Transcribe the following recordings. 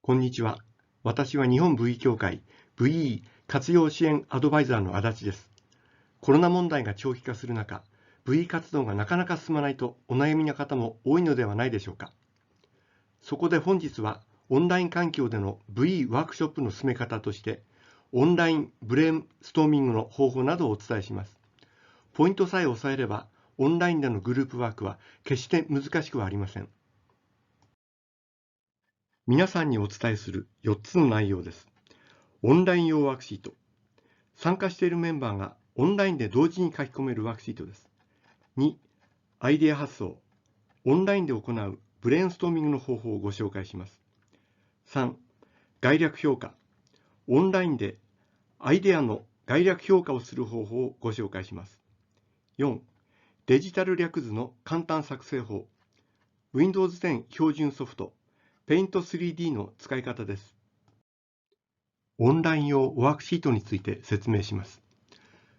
こんにちは。私は日本 VE 協会 VE 活用支援アドバイザーの足立です。コロナ問題が長期化する中、VE 活動がなかなか進まないとお悩みの方も多いのではないでしょうか。そこで本日はオンライン環境での VE ワークショップの進め方として、オンラインブレインストーミングの方法などをお伝えします。ポイントさえ押さえれば、オンラインでのグループワークは決して難しくはありません。皆さんにお伝えする4つの内容です。オンライン用ワークシート。参加しているメンバーがオンラインで同時に書き込めるワークシートです。2、アイデア発想。オンラインで行うブレインストーミングの方法をご紹介します。3、概略評価。オンラインでアイデアの概略評価をする方法をご紹介します。4、デジタル略図の簡単作成法。Windows 10標準ソフト Paint 3D の使い方です。オンライン用ワークシートについて説明します。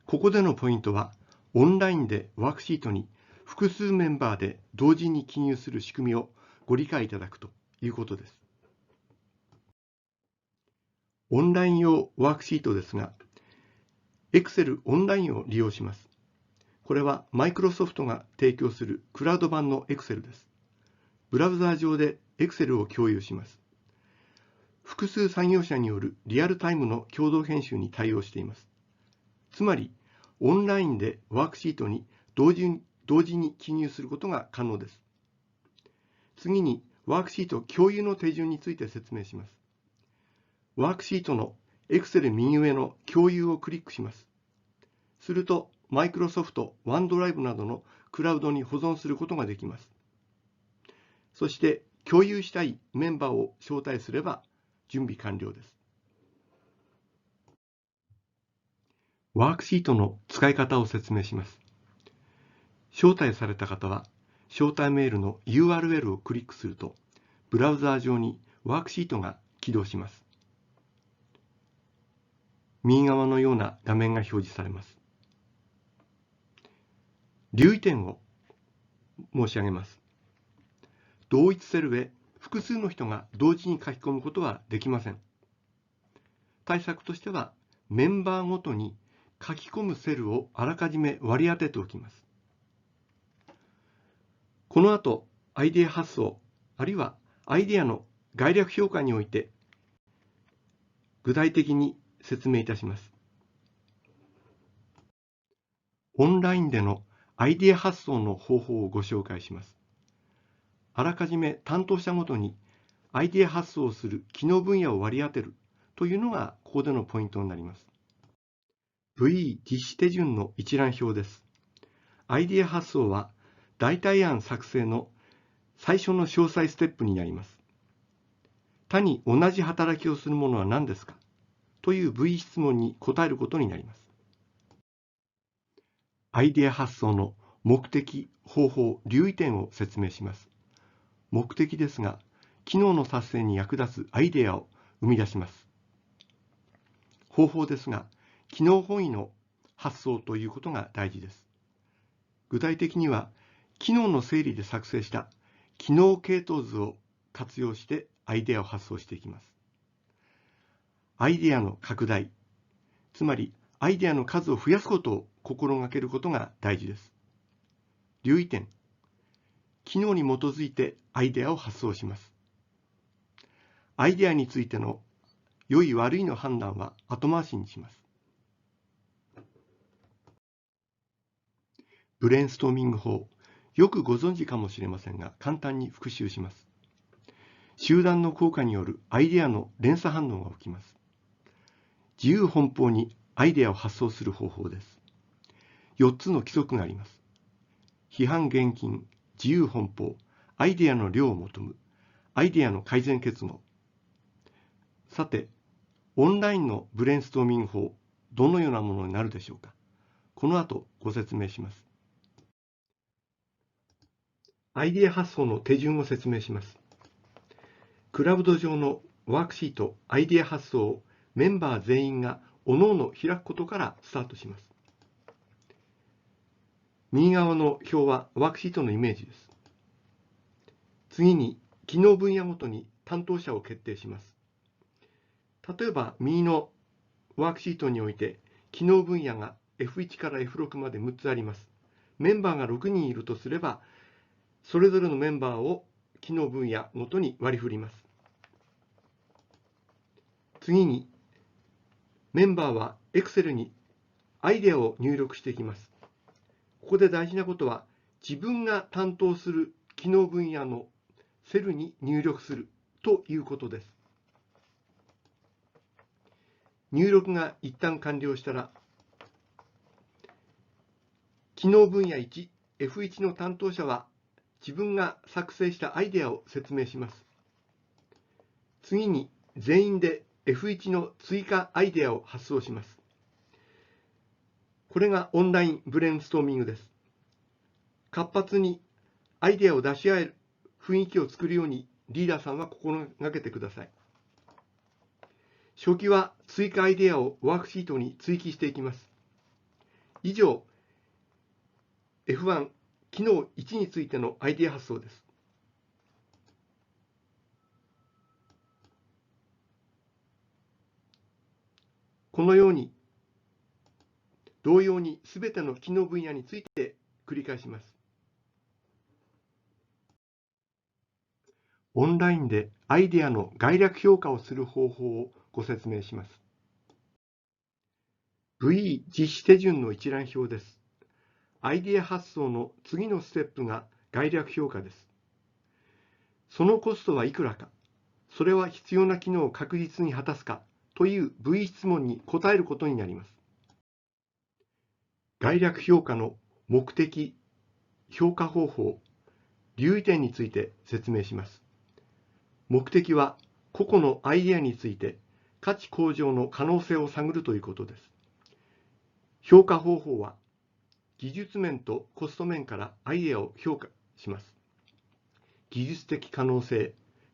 ここでのポイントは、オンラインでワークシートに複数メンバーで同時に記入する仕組みをご理解いただくということです。オンライン用ワークシートですが、Excel オンラインを利用します。これはマイクロソフトが提供するクラウド版の Excel です。ブラウザー上で Excel を共有します。複数作業者によるリアルタイムの共同編集に対応しています。つまり、オンラインでワークシートに同時に記入することが可能です。次に、ワークシート共有の手順について説明します。ワークシートの Excel 右上の共有をクリックします。すると、Microsoft OneDrive などのクラウドに保存することができます。そして、共有したいメンバーを招待すれば準備完了です。ワークシートの使い方を説明します。招待された方は、招待メールの URL をクリックすると、ブラウザー上にワークシートが起動します。右側のような画面が表示されます。留意点を申し上げます。同一セルへ複数の人が同時に書き込むことはできません。対策としては、メンバーごとに書き込むセルをあらかじめ割り当てておきます。この後、アイデア発想、あるいはアイデアの概略評価において、具体的に説明いたします。オンラインでのアイデア発想の方法をご紹介します。あらかじめ担当者ごとにアイデア発想をする機能分野を割り当てるというのがここでのポイントになります。VE 実施手順の一覧表です。アイデア発想は代替案作成の最初の詳細ステップになります。他に同じ働きをするものは何ですかという VE 質問に答えることになります。アイデア発想の目的、方法、留意点を説明します。目的ですが、機能の達成に役立つアイデアを生み出します。方法ですが、機能本位の発想ということが大事です。具体的には、機能の整理で作成した機能系統図を活用してアイデアを発想していきます。アイデアの拡大、つまりアイデアの数を増やすことを心がけることが大事です。留意点、機能に基づいてアイデアを発想します。アイデアについての良い悪いの判断は後回しにします。ブレインストーミング法、よくご存知かもしれませんが、簡単に復習します。集団の効果によるアイデアの連鎖反応が起きます。自由奔放にアイデアを発想する方法です。4つの規則があります。批判厳禁、自由奔放、アイデアの量を求む、アイデアの改善結合。さて、オンラインのブレインストーミング法、どのようなものになるでしょうか。この後ご説明します。アイデア発想の手順を説明します。クラウド上のワークシート、アイデア発想をメンバー全員が各々開くことからスタートします。右側の表はワークシートのイメージです。次に、機能分野ごとに担当者を決定します。例えば右のワークシートにおいて機能分野が F1 から F6 まで6つあります。メンバーが6人いるとすれば、それぞれのメンバーを機能分野ごとに割り振ります。次に、メンバーは Excel にアイデアを入力していきます。ここで大事なことは、自分が担当する機能分野のセルに入力するということです。入力が一旦完了したら、機能分野1、F1 の担当者は自分が作成したアイデアを説明します。次に全員で F1 の追加アイデアを発想します。これがオンラインブレインストーミングです。活発にアイデアを出し合える雰囲気を作るようにリーダーさんは心がけてください。初期は追加アイデアをワークシートに追記していきます。以上、F1 機能1についてのアイデア発想です。このように、同様にすべての機能分野について繰り返します。オンラインでアイデアの概略評価をする方法をご説明します。VE 実施手順の一覧表です。アイデア発想の次のステップが概略評価です。そのコストはいくらか、それは必要な機能を確実に果たすかという VE 質問に答えることになります。概略評価の目的、評価方法、留意点について説明します。目的は個々のアイデアについて価値向上の可能性を探るということです。評価方法は技術面とコスト面からアイデアを評価します。技術的可能性、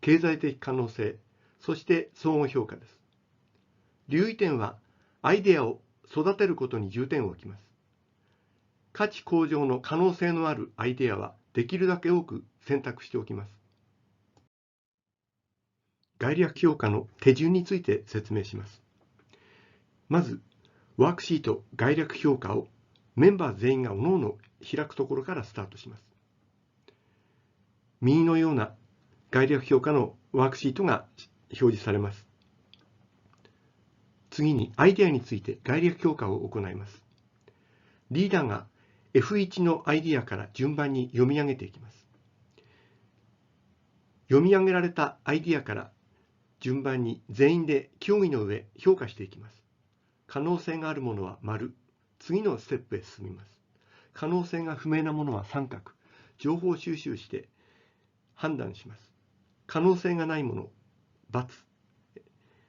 経済的可能性、そして総合評価です。留意点はアイデアを育てることに重点を置きます。価値向上の可能性のあるアイデアはできるだけ多く選択しておきます。概略評価の手順について説明します。まず、ワークシート概略評価をメンバー全員が各々開くところからスタートします。右のような概略評価のワークシートが表示されます。次にアイデアについて概略評価を行います。リーダーが F1 のアイデアから順番に読み上げていきます。読み上げられたアイデアから順番に全員で協議の上評価していきます。可能性があるものは丸、次のステップへ進みます。可能性が不明なものは三角、情報収集して判断します。可能性がないもの、×。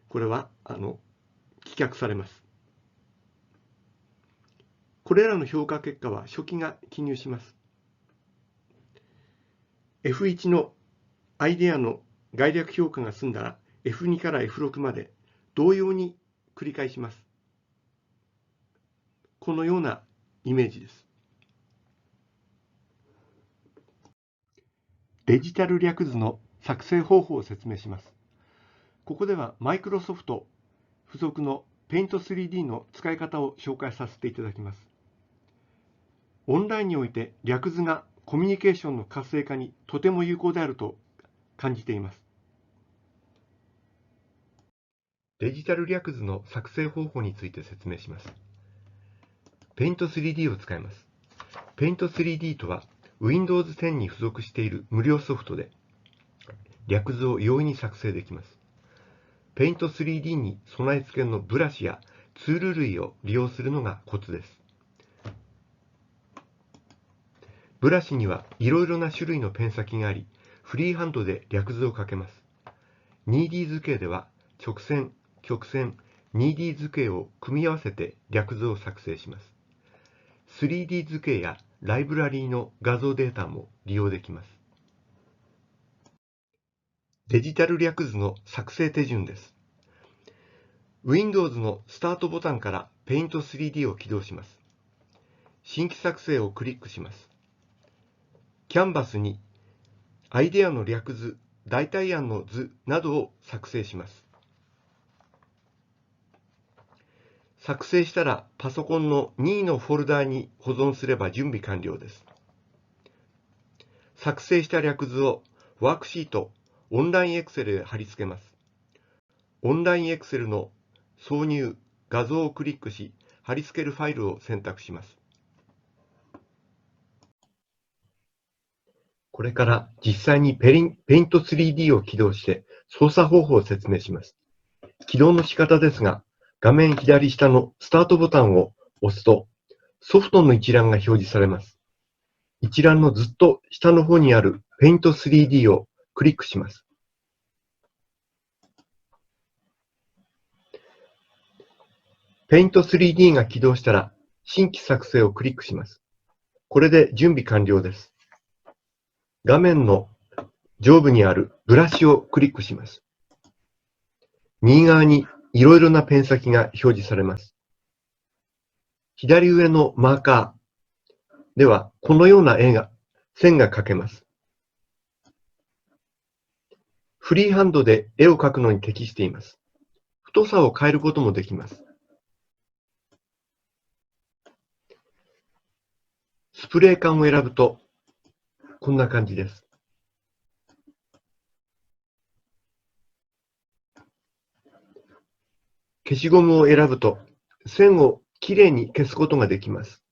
これは棄却されます。これらの評価結果は書記が記入します。F1 のアイデアの概略評価が済んだら F2 から F6 まで同様に繰り返します。このようなイメージです。デジタル略図の作成方法を説明します。ここではマイクロソフト付属の Paint3D の使い方を紹介させていただきます。オンラインにおいて略図がコミュニケーションの活性化にとても有効であると感じています。デジタル略図の作成方法について説明します。Paint3D を使います。Paint3D とは Windows 10に付属している無料ソフトで、略図を容易に作成できます。Paint3D に備え付けのブラシやツール類を利用するのがコツです。ブラシにはいろいろな種類のペン先があり、フリーハンドで略図をかけます。2D 図形では直線、曲線、2D 図形を組み合わせて略図を作成します。3D 図形やライブラリーの画像データも利用できます。デジタル略図の作成手順です。Windows のスタートボタンから Paint3D を起動します。新規作成をクリックします。キャンバスにアイデアの略図、代替案の図などを作成します。作成したらパソコンの任意のフォルダーに保存すれば準備完了です。作成した略図をワークシート、オンライン Excel へ貼り付けます。オンライン Excel の挿入、画像をクリックし、貼り付けるファイルを選択します。これから実際にPaint 3D を起動して操作方法を説明します。起動の仕方ですが、画面左下のスタートボタンを押すと、ソフトの一覧が表示されます。一覧のずっと下の方にある Paint 3D をクリックします。Paint 3D が起動したら、新規作成をクリックします。これで準備完了です。画面の上部にあるブラシをクリックします。右側にいろいろなペン先が表示されます。左上のマーカーでは、このような線が描けます。フリーハンドで絵を描くのに適しています。太さを変えることもできます。スプレー缶を選ぶと、こんな感じです。消しゴムを選ぶと、線をきれいに消すことができます。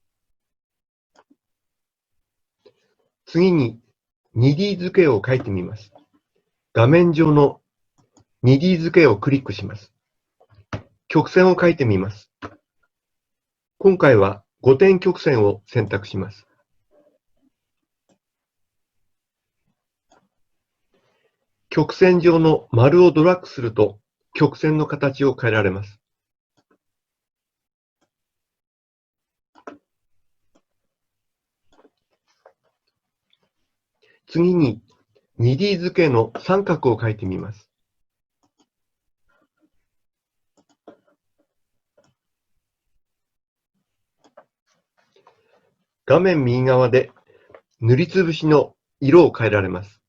次に 2D 図形を描いてみます。画面上の 2D 図形をクリックします。曲線を描いてみます。今回は5点曲線を選択します。曲線上の丸をドラッグすると曲線の形を変えられます。次に 2D 図形の三角を描いてみます。画面右側で塗りつぶしの色を変えられます。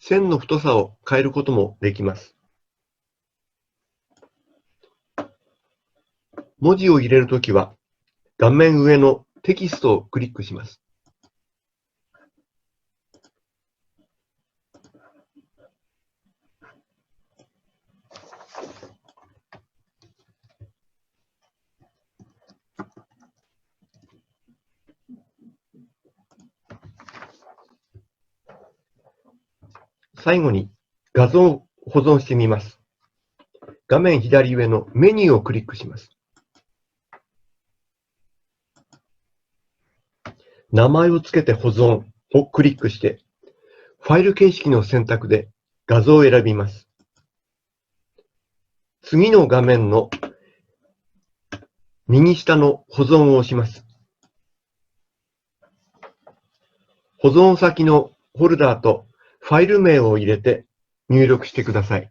線の太さを変えることもできます。文字を入れるときは、画面上のテキストをクリックします。最後に画像を保存してみます。画面左上のメニューをクリックします。名前をつけて保存をクリックして、ファイル形式の選択で画像を選びます。次の画面の右下の保存を押します。保存先のフォルダーとファイル名を入れて入力してください。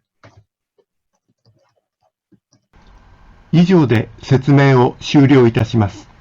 以上で説明を終了いたします。